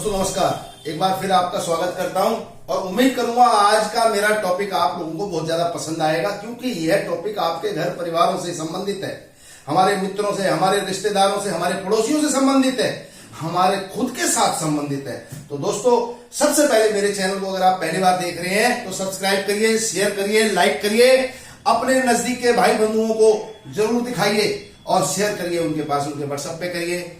दोस्तों नमस्कार, एक बार फिर आपका स्वागत करता हूं और उम्मीद करूंगा आज का मेरा टॉपिक आप लोगों को बहुत ज्यादा पसंद आएगा, क्योंकि यह टॉपिक आपके घर परिवारों से संबंधित है, हमारे मित्रों से, हमारे रिश्तेदारों से, हमारे पड़ोसियों से संबंधित है, हमारे खुद के साथ संबंधित है। तो दोस्तों सबसे पहले मेरे चैनल को अगर आप पहली बार देख रहे हैं तो सब्सक्राइब करिए, शेयर करिए, लाइक करिए, अपने नजदीक के भाई बंधुओं को जरूर दिखाइए और शेयर करिए, उनके पास उनके व्हाट्सएप पे करिए,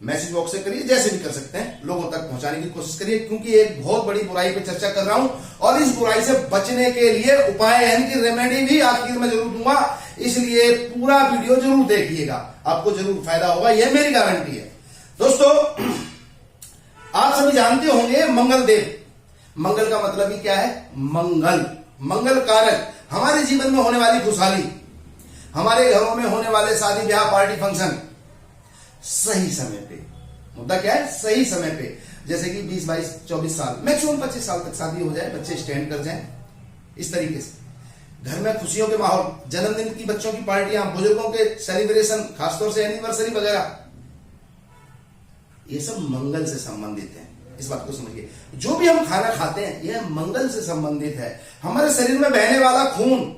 मैसेज बॉक्स से करिए, जैसे भी कर सकते हैं लोगों तक पहुंचाने की कोशिश करिए, क्योंकि एक बहुत बड़ी बुराई पे चर्चा कर रहा हूं और इस बुराई से बचने के लिए उपाय यानी कि रेमेडी भी आखिर में जरूर दूंगा, इसलिए पूरा वीडियो जरूर देखिएगा, आपको जरूर फायदा होगा, यह मेरी गारंटी है। दोस्तों आप सभी जानते होंगे मंगल देव। मंगल का मतलब ही क्या है? मंगल, मंगल कारक, हमारे जीवन में होने वाली खुशहाली, हमारे घरों में होने वाले शादी ब्याह पार्टी फंक्शन सही समय पे, मुद्दा क्या है? सही समय पे, जैसे कि 20, 22, 24 साल, मैक्सिमम 25 साल तक शादी हो जाए, बच्चे स्टैंड कर जाएं, इस तरीके से घर में खुशियों के माहौल, जन्मदिन की बच्चों की पार्टियां, बुजुर्गों के सेलिब्रेशन, खासतौर से एनिवर्सरी वगैरह, ये सब मंगल से संबंधित है। इस बात को समझिए, जो भी हम खाना खाते हैं यह मंगल से संबंधित है। हमारे शरीर में बहने वाला खून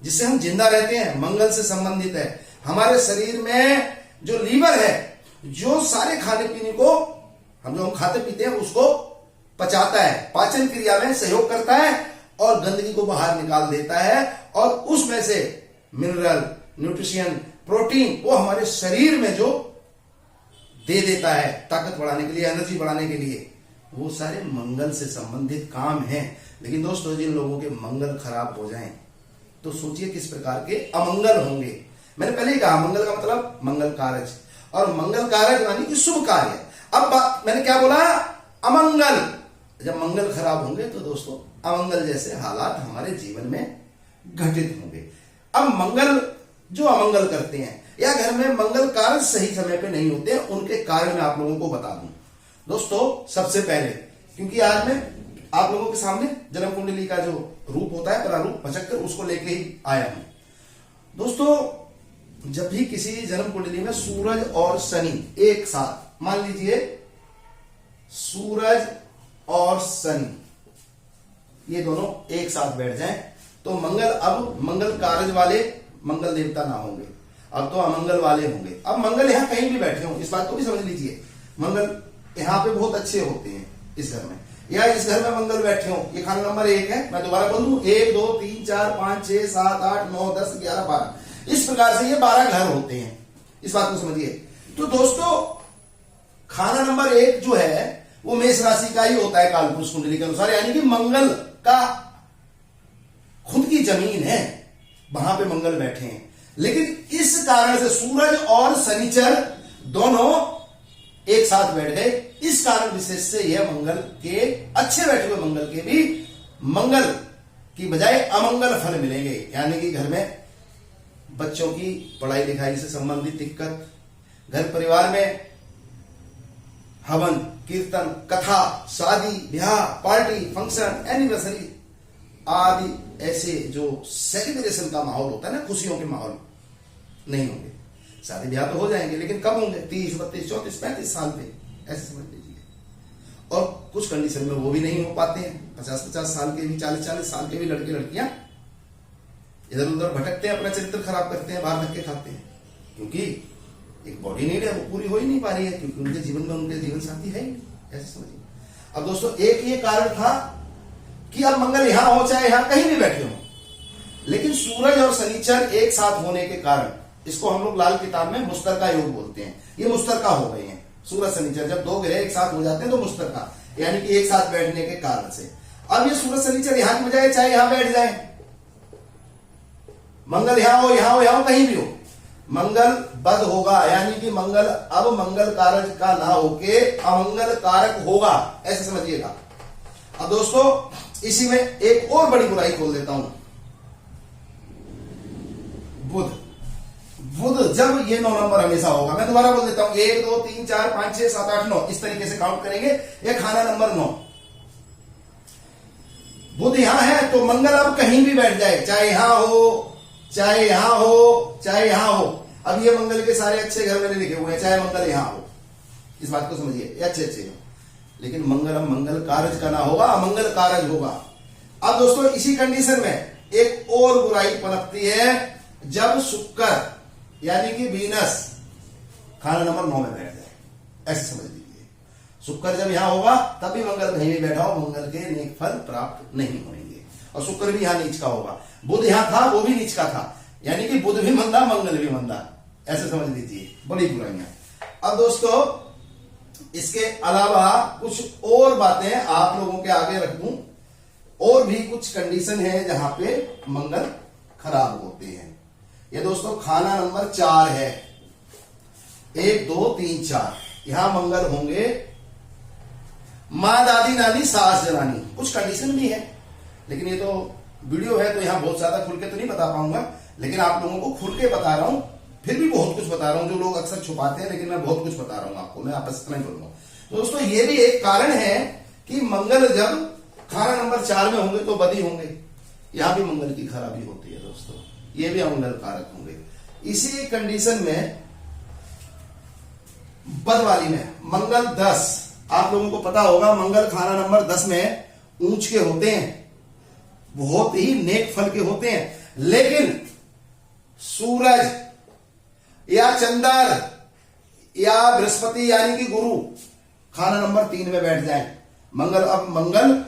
जिससे हम जिंदा रहते हैं मंगल से संबंधित है। हमारे शरीर में जो लीवर है, जो सारे खाने पीने को हम खाते पीते हैं उसको पचाता है, पाचन क्रिया में सहयोग करता है और गंदगी को बाहर निकाल देता है, और उसमें से मिनरल, न्यूट्रिशन, प्रोटीन वो हमारे शरीर में जो दे देता है ताकत बढ़ाने के लिए, एनर्जी बढ़ाने के लिए, वो सारे मंगल से संबंधित काम हैं। लेकिन दोस्तों जिन लोगों के मंगल खराब हो जाएं तो सोचिए किस प्रकार के अमंगल होंगे। मैंने पहले ही कहा मंगल का मतलब मंगल कारज, और मंगल कारज यानी कि शुभ कार्य। अब मैंने क्या बोला? अमंगल। जब मंगल खराब होंगे तो दोस्तों अमंगल जैसे हालात हमारे जीवन में घटित होंगे। अब मंगल जो अमंगल करते हैं या घर में मंगल कार्य सही समय पे नहीं होते हैं, उनके कारण मैं आप लोगों को बता दूं। दोस्तों सबसे पहले, क्योंकि आज मैं आप लोगों के सामने जन्म कुंडली का जो रूप होता है, प्रारूप भचक्कर, उसको लेके ही आया हूं। दोस्तों जब भी किसी जन्म कुंडली में सूरज और शनि एक साथ, मान लीजिए सूरज और शनि ये दोनों एक साथ बैठ जाएं, तो मंगल, अब मंगल कारज वाले मंगल देवता ना होंगे, अब तो अमंगल वाले होंगे। अब मंगल यहां कहीं भी बैठे हों, इस बात को भी समझ लीजिए, मंगल यहां पे बहुत अच्छे होते हैं इस घर में, या इस घर में मंगल बैठे हो, ये खाना नंबर 1 है, मैं दोबारा बोल दूं, 1, 2, 3, 4, 5, 6, 7, 8, 9, 10, 11, 12, इस प्रकार से ये 12 घर होते हैं, इस बात को समझिए। तो दोस्तों खाना नंबर 1 जो है वो मेष राशि का ही होता है कालपुरुष कुंडली के अनुसार, यानी कि मंगल का खुद की जमीन है, वहां पे मंगल बैठे हैं। लेकिन इस कारण से सूरज और शनिचर दोनों एक साथ बैठ गए, इस कारण विशेष से यह मंगल के, अच्छे बैठे हुए मंगल के भी मंगल की बजाय अमंगल फल मिलेंगे, यानी कि घर में बच्चों की पढ़ाई लिखाई से संबंधित दिक्कत, घर परिवार में हवन, कीर्तन, कथा, शादी ब्याह पार्टी फंक्शन, एनिवर्सरी आदि ऐसे जो सेलिब्रेशन का माहौल होता है ना, खुशियों के माहौल नहीं होंगे। शादी ब्याह तो हो जाएंगे लेकिन कब होंगे? 30, 32, 34, 35 साल पे, ऐसे समझ लीजिए। और कुछ कंडीशन में वो भी नहीं हो पाते हैं, 50-50 साल के भी, 40-40 साल के भी लड़के लड़कियां इधर उधर भटकते हैं, अपना चरित्र खराब करते हैं, बाहर धक्के खाते हैं, क्योंकि एक बॉडी नीड है वो पूरी हो ही नहीं पा रही है, क्योंकि उनके जीवन में उनके जीवन साथी है ही नहीं, ऐसे समझिए। अब दोस्तों एक ये कारण था कि अब मंगल यहां हो चाहे यहां कहीं भी बैठे हो, लेकिन सूरज और शनिचर एक साथ होने के कारण, इसको हम लोग लाल किताब में मुश्तरका योग बोलते हैं, ये मुश्तरका हो गए हैं। सूरज शनिचर जब 2 ग्रह एक साथ हो जाते हैं तो मुश्तरका, यानी कि एक साथ बैठने के कारण से। अब ये सूरज शनिचर यहां की बजाय चाहे यहां बैठ जाए, मंगल यहां हो यहां हो कहीं भी हो, मंगल बद होगा, यानी कि मंगल अब मंगल कारक का ना होके अमंगल कारक होगा, ऐसे समझिएगा। अब दोस्तों इसी में एक और बड़ी बुराई खोल देता हूं, बुध। बुध जब ये 9 नंबर हमेशा होगा, मैं दोबारा बोल देता हूं, 1, 2, 3, 4, 5, 6, 7, 8, 9 इस तरीके से काउंट करेंगे, ये खाना नंबर 9। बुध यहां है तो मंगल अब कहीं भी बैठ जाए, चाहे यहां हो चाहे यहां हो चाहे यहां हो। अब ये मंगल के सारे अच्छे घर मैंने लिखे हुए हैं, चाहे मंगल यहां हो, इस बात को समझिए, ये अच्छे अच्छे हो। लेकिन मंगलम मंगल कारज का ना होगा, अमंगल कारज होगा। अब दोस्तों इसी कंडीशन में एक और बुराई पनपती है, जब शुक्र यानी कि वीनस खाना नंबर 9 में बैठ जाए, ऐसे समझ लीजिए। शुक्र जब यहां होगा तब भी मंगल कहीं भी बैठा हो, मंगल के नेक फल प्राप्त नहीं होंगे। और शुक्र भी यहां नीच का होगा, बुध यहां था वो भी नीच का था, यानी कि बुध भी मंदा मंगल भी मंदा, ऐसे समझ लीजिए। बड़ी बुराइयां। अब दोस्तों इसके अलावा कुछ और बातें आप लोगों के आगे रख दूं, और भी कुछ कंडीशन है जहां पे मंगल खराब होते हैं। ये दोस्तों खाना नंबर 4 है, 1 2 3 4। यहां मंगल होंगे मां दादी नानी सास जनानी, कुछ कंडीशन भी है, लेकिन ये तो वीडियो है तो यहां बहुत ज्यादा खुल के तो नहीं बता पाऊंगा, लेकिन आप लोगों को खुल के बता रहा हूं, फिर भी बहुत कुछ बता रहा हूं। जो लोग अक्सर छुपाते हैं, लेकिन मैं बहुत कुछ बता रहा हूं आपको, मैं आपस में बोलूंगा। तो दोस्तों ये भी एक कारण है कि मंगल जब खाना नंबर 4 में होंगे तो बदी होंगे, यहां भी मंगल की खराबी होती है दोस्तों, ये भी अमंगल कारक होंगे। इसी कंडीशन में बद वाली में मंगल 10, आप लोगों को पता होगा मंगल खाना नंबर 10 में ऊंच के होते हैं, बहुत ही नेक फल के होते हैं, लेकिन सूरज या चंद्र या बृहस्पति यानी कि गुरु खाना नंबर 3 में बैठ जाए, मंगल अब मंगल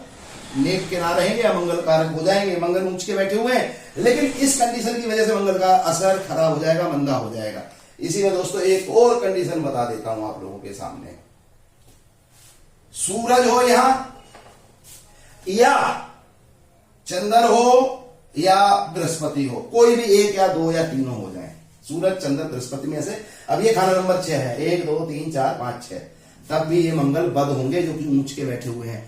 नेक के ना रहेंगे या मंगल कारक हो जाएंगे। मंगल ऊंच के बैठे हुए हैं, लेकिन इस कंडीशन की वजह से मंगल का असर खराब हो जाएगा, मंदा हो जाएगा। इसी में दोस्तों एक और कंडीशन बता देता हूं आप लोगों के सामने, सूरज हो यहां या चंद्र हो या बृहस्पति हो, कोई भी 1 या 2 या 3 हो जाए, सूरज चंद्र बृहस्पति में से। अब ये खाना नंबर 6 है, 1 2 3 4 5 6, तब भी ये मंगल बद होंगे जो कि ऊंच के बैठे हुए हैं।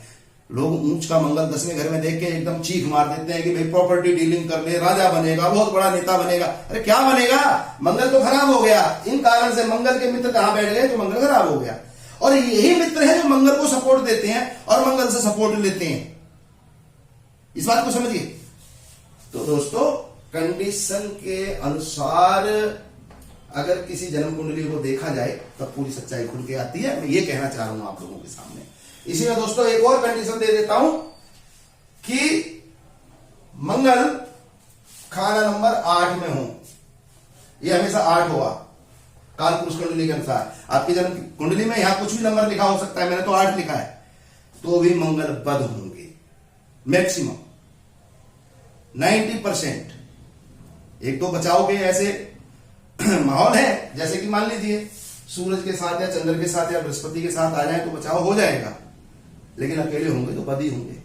लोग ऊंच का मंगल 10वें घर में देख के एकदम चीख मार देते हैं कि भाई प्रॉपर्टी डीलिंग कर ले, राजा बनेगा, बहुत बड़ा नेता बनेगा। अरे क्या बनेगा, मंगल तो खराब हो गया। इन कारण से मंगल के मित्र कहां बैठ गए तो मंगल खराब हो गया, और यही मित्र है जो मंगल को सपोर्ट देते हैं और मंगल से सपोर्ट लेते हैं। इस बात को समझिए। तो दोस्तों कंडीशन के अनुसार अगर किसी जन्म कुंडली को देखा जाए तब पूरी सच्चाई खुल के आती है, मैं ये कहना चाह रहा हूं आप लोगों के सामने। इसी में दोस्तों एक और कंडीशन दे देता हूं कि मंगल खाना नंबर 8 में हो, ये हमेशा 8 होगा काल पुरुष कुंडली के अनुसार। आपकी जन्म कुंडली में यहां कुछ भी नंबर लिखा हो सकता है, मैंने तो 8 लिखा है, तो भी मंगल बद होंगे मैक्सिमम 90%। एक दो बचाव के ऐसे माहौल है, जैसे कि मान लीजिए सूरज के साथ या चंद्र के साथ या बृहस्पति के साथ आ जाए तो बचाव हो जाएगा, लेकिन अकेले होंगे तो बदी होंगे।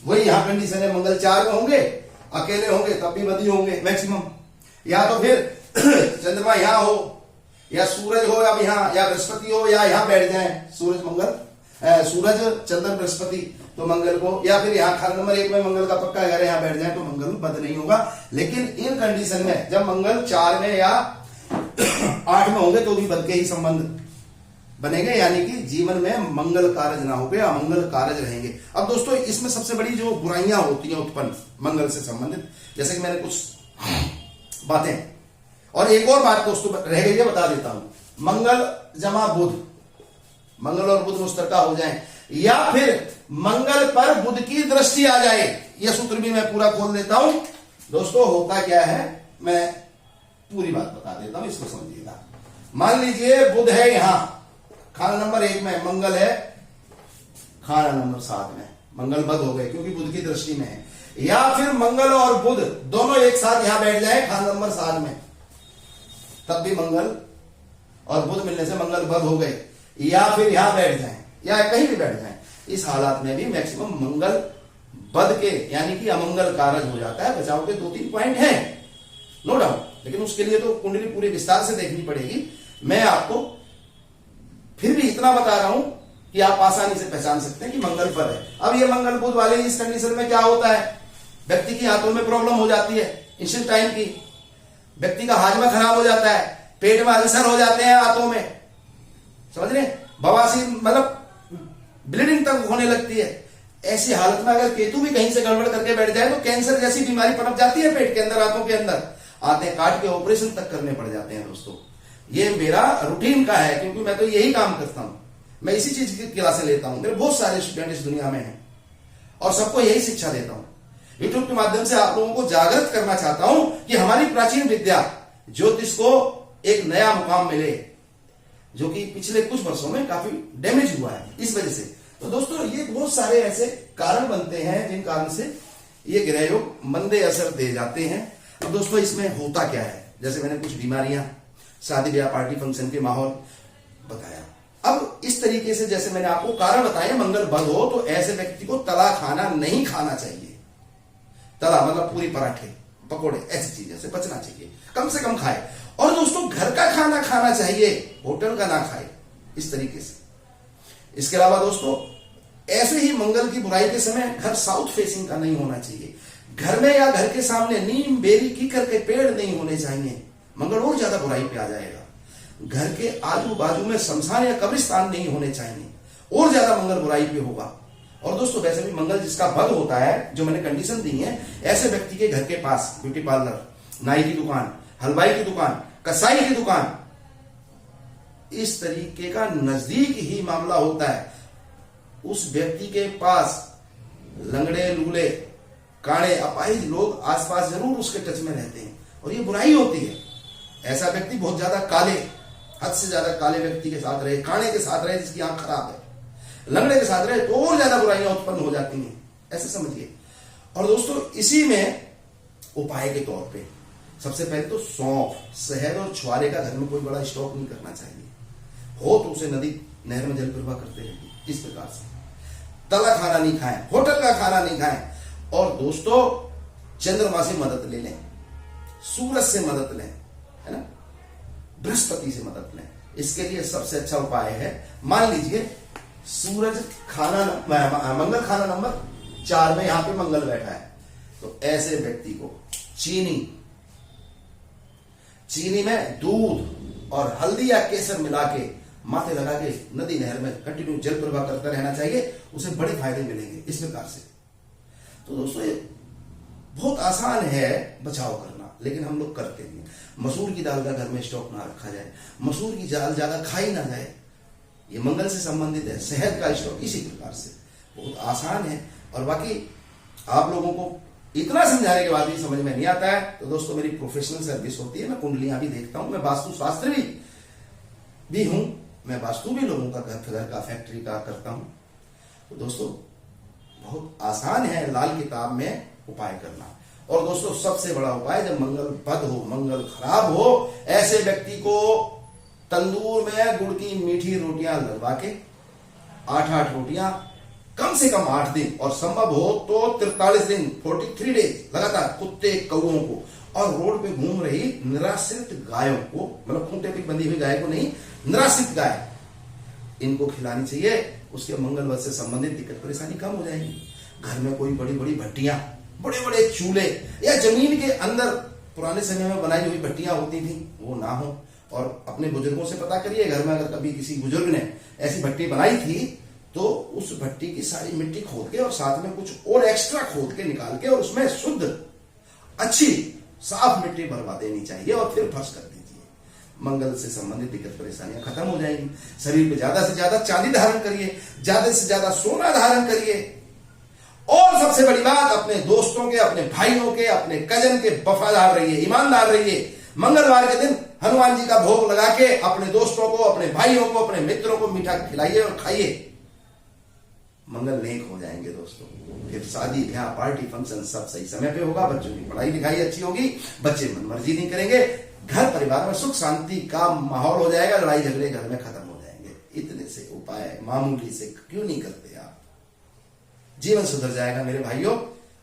वही यहां कंडीशन है, मंगल 4 में होंगे, अकेले होंगे तब भी बदी होंगे मैक्सिमम। या तो फिर चंद्रमा यहां हो या सूरज हो अब यहां, या बृहस्पति हो या यहां बैठ जाए सूरज मंगल, सूरज चंद्र बृहस्पति तो मंगल को, या फिर यहां खाना नंबर 1 में मंगल का पक्का घर यहां बैठ जाए तो मंगल बद नहीं होगा। लेकिन इन कंडीशन में जब मंगल 4 में या 8 में होंगे तो भी बद के ही संबंध बनेंगे, यानी कि जीवन में मंगल कारज ना होंगे, अमंगल कारज रहेंगे। अब दोस्तों इसमें सबसे बड़ी जो बुराइयां होती हैं उत्पन्न मंगल से संबंधित, जैसे कि मैंने कुछ बातें, और एक और बात दोस्तों रह गई है, बता देता हूं। मंगल जमा बुध, मंगल और बुध मुश्तरका हो जाए, या फिर मंगल पर बुध की दृष्टि आ जाए, यह सूत्र भी मैं पूरा खोल देता हूं। दोस्तों होता क्या है, मैं पूरी बात बता देता हूं, इसको समझिएगा। मान लीजिए बुध है यहां खाना नंबर 1 में, मंगल है खाना नंबर 7 में, मंगल बद हो गए क्योंकि बुध की दृष्टि में है। या फिर मंगल और बुध दोनों एक साथ यहां बैठ जाए खाना नंबर 7 में, तब भी मंगल और बुध मिलने से मंगल बद हो गए। या फिर यहां बैठ जाए या कहीं भी बैठ जाए, इस हालात में भी मैक्सिमम मंगल बद के यानी कि अमंगल कारज हो जाता है। बचाव के 2-3 पॉइंट हैं नो डाउट, लेकिन उसके लिए तो कुंडली पूरे विस्तार से देखनी पड़ेगी। मैं आपको फिर भी इतना बता रहा हूं कि आप आसानी से पहचान सकते हैं कि मंगल पर है। अब ये मंगल बुध वाले इस कंडीशन में क्या होता है, व्यक्ति की हाथों में प्रॉब्लम हो जाती है इंस्टेंट टाइम की, व्यक्ति का हाजमा खराब हो जाता है, पेट में अल्सर हो जाते हैं हाथों में, समझ रहे, बवासीर मतलब ब्लीडिंग तक होने लगती है। ऐसी हालत में अगर केतु भी कहीं से गड़बड़ करके बैठ जाए तो कैंसर जैसी बीमारी पनप जाती है पेट के अंदर, हाथों के अंदर, आते काट के ऑपरेशन तक करने पड़ जाते हैं। दोस्तों ये मेरा रूटीन का है, क्योंकि मैं तो यही काम करता हूं, मैं इसी चीज की क्लासें लेता हूं, मेरे बहुत सारे स्टूडेंट इस दुनिया में हैं और सबको यही शिक्षा देता हूं। यूट्यूब के माध्यम से आप लोगों को जागृत करना चाहता हूं कि हमारी प्राचीन विद्या ज्योतिष को एक नया मुकाम मिले, जो कि पिछले कुछ वर्षों में काफी डैमेज हुआ है इस वजह से। तो दोस्तों ये बहुत सारे ऐसे कारण बनते हैं जिन कारण से ये ग्रह योग मंदे असर दे जाते हैं। अब दोस्तों इसमें होता क्या है, जैसे मैंने कुछ बीमारियां, शादी ब्याह, पार्टी फंक्शन के माहौल बताया। अब इस तरीके से जैसे मैंने आपको कारण बताए, मंगल बद हो तो ऐसे व्यक्ति को तला खाना नहीं खाना चाहिए। तला मतलब पूरी पराठे, पकोड़े, ऐसी चीजों से बचना चाहिए, कम से कम खाए। और दोस्तों घर का खाना खाना चाहिए, होटल का ना खाए, इस तरीके से। इसके अलावा दोस्तों ऐसे ही मंगल की बुराई के समय घर साउथ फेसिंग का नहीं होना चाहिए। घर में या घर के सामने नीम, बेरी, कीकर के पेड़ नहीं होने चाहिए, मंगल और ज्यादा बुराई पे आ जाएगा। घर के आजू बाजू में शमशान या कब्रिस्तान नहीं होने चाहिए, और ज्यादा मंगल बुराई पे होगा। और दोस्तों वैसे भी मंगल जिसका बद होता है, जो मैंने कंडीशन दी है, ऐसे व्यक्ति के घर के पास ब्यूटी पार्लर, नाई की दुकान, हलवाई की दुकान, कसाई की दुकान, इस तरीके का नजदीक ही मामला होता है। उस व्यक्ति के पास लंगड़े, लूले, काणे, अपाहिज लोग आसपास जरूर उसके टच में रहते हैं, और ये बुराई होती है। ऐसा व्यक्ति बहुत ज्यादा काले, हद से ज्यादा काले व्यक्ति के साथ रहे, काणे के साथ रहे जिसकी आंख खराब है, लंगड़े के साथ रहे तो और ज्यादा बुराइयां उत्पन्न हो जाती हैं, ऐसे समझिए। और दोस्तों इसी में उपाय के तौर पे सबसे पहले तो सौंफ, शहद और छुआरे का घर में कोई बड़ा स्टॉक नहीं करना चाहिए। हो तो उसे नदी, नहर में जल प्रवाह करते रहिए, इस प्रकार से। तला खाना नहीं खाएं, होटल का खाना नहीं खाएं। और दोस्तों चंद्रमा से मदद ले लें, सूरज से मदद लें, है ना, बृहस्पति से मदद लें। इसके लिए सबसे अच्छा उपाय है, मान लीजिए सूरज खाना, मंगल खाना नंबर 4 में यहां पे मंगल बैठा है, तो ऐसे व्यक्ति को चीनी में दूध और हल्दी या केसर मिला के माथे लगा के नदी नहर में कंटिन्यू जल प्रवाह करता रहना चाहिए, उसे बड़े फायदे मिलेंगे इस प्रकार से। तो दोस्तों ये बहुत आसान है बचाव करना, लेकिन हम लोग करते नहीं। मसूर की दाल का घर में स्टॉक ना रखा जाए, मसूर की दाल ज्यादा खाई ना जाए, ये मंगल से संबंधित है। शहद का स्टॉक इसी प्रकार से, बहुत आसान है। और बाकी आप लोगों को इतना समझाने के बाद भी समझ में नहीं आता है तो दोस्तों मेरी प्रोफेशनल सर्विस होती है, मैं कुंडलियां भी देखता हूं, मैं वास्तु शास्त्री भी हूं, मैं वास्तु भी लोगों का घर का, फैक्ट्री का करता हूं। तो दोस्तों बहुत आसान है लाल किताब में उपाय करना। और दोस्तों सबसे बड़ा उपाय, जब मंगल बद हो, मंगल खराब हो, ऐसे व्यक्ति को तंदूर में गुड़ की मीठी रोटियां लगवा के 8-8 रोटियां, कम से कम 8 दिन, और संभव हो तो 43 दिन, 43 डेज लगातार कुत्ते, कौओं को और रोड पे घूम रही निराश्रित गायों को, मतलब खूंटे पे बंधी हुई गाय को नहीं, निराश्रित गाय, इनको खिलानी चाहिए। उसके मंगल वध से संबंधित दिक्कत परेशानी कम हो जाएगी। घर में कोई बड़ी बड़ी भट्टियां, बड़े बड़े चूल्हे या जमीन के अंदर पुराने समय में बनाई हुई भट्टियां होती थी, वो ना हो। और अपने बुजुर्गों से पता करिए, घर में अगर कभी किसी बुजुर्ग ने ऐसी भट्टी बनाई थी तो उस भट्टी की सारी मिट्टी खोद के और साथ में कुछ और एक्स्ट्रा खोद के निकाल के और उसमें शुद्ध अच्छी साफ मिट्टी भरवा देनी चाहिए और फिर फर्श कर दीजिए। मंगल से संबंधित दिक्कत परेशानियां खत्म हो जाएंगी। शरीर पे ज्यादा से ज्यादा चांदी धारण करिए, ज्यादा से ज्यादा सोना धारण करिए। और सबसे बड़ी बात, अपने दोस्तों के, अपने भाइयों के, अपने कजन के वफादार रहिए, ईमानदार रहिए। मंगलवार के दिन हनुमान जी का भोग लगा के अपने दोस्तों को, अपने भाइयों को, अपने मित्रों को मीठा खिलाइए और खाइए। मंगल नेक हो जाएंगे दोस्तों। फिर शादी ब्याह, पार्टी फंक्शन सब सही समय पे होगा। बच्चों की पढ़ाई लिखाई अच्छी होगी, बच्चे मनमर्जी नहीं करेंगे, घर परिवार में सुख शांति का माहौल हो जाएगा, लड़ाई झगड़े घर में खत्म हो जाएंगे। इतने से उपाय मामूली से क्यों नहीं करते आप? जीवन सुधर जाएगा मेरे भाइयों।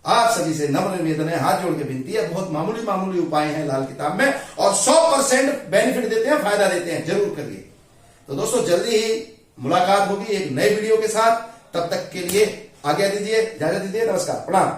आप सभी से नम्र निवेदन है, हाथ जोड़ के विनती है, बहुत मामूली मामूली उपाय हैं लाल किताब में और 100% बेनिफिट देते हैं, फायदा देते हैं, जरूर करिए। तो दोस्तों जल्दी ही मुलाकात होगी एक नए वीडियो के साथ। तब तक के लिए आज्ञा दीजिए, इजाजत दीजिए, नमस्कार, प्रणाम।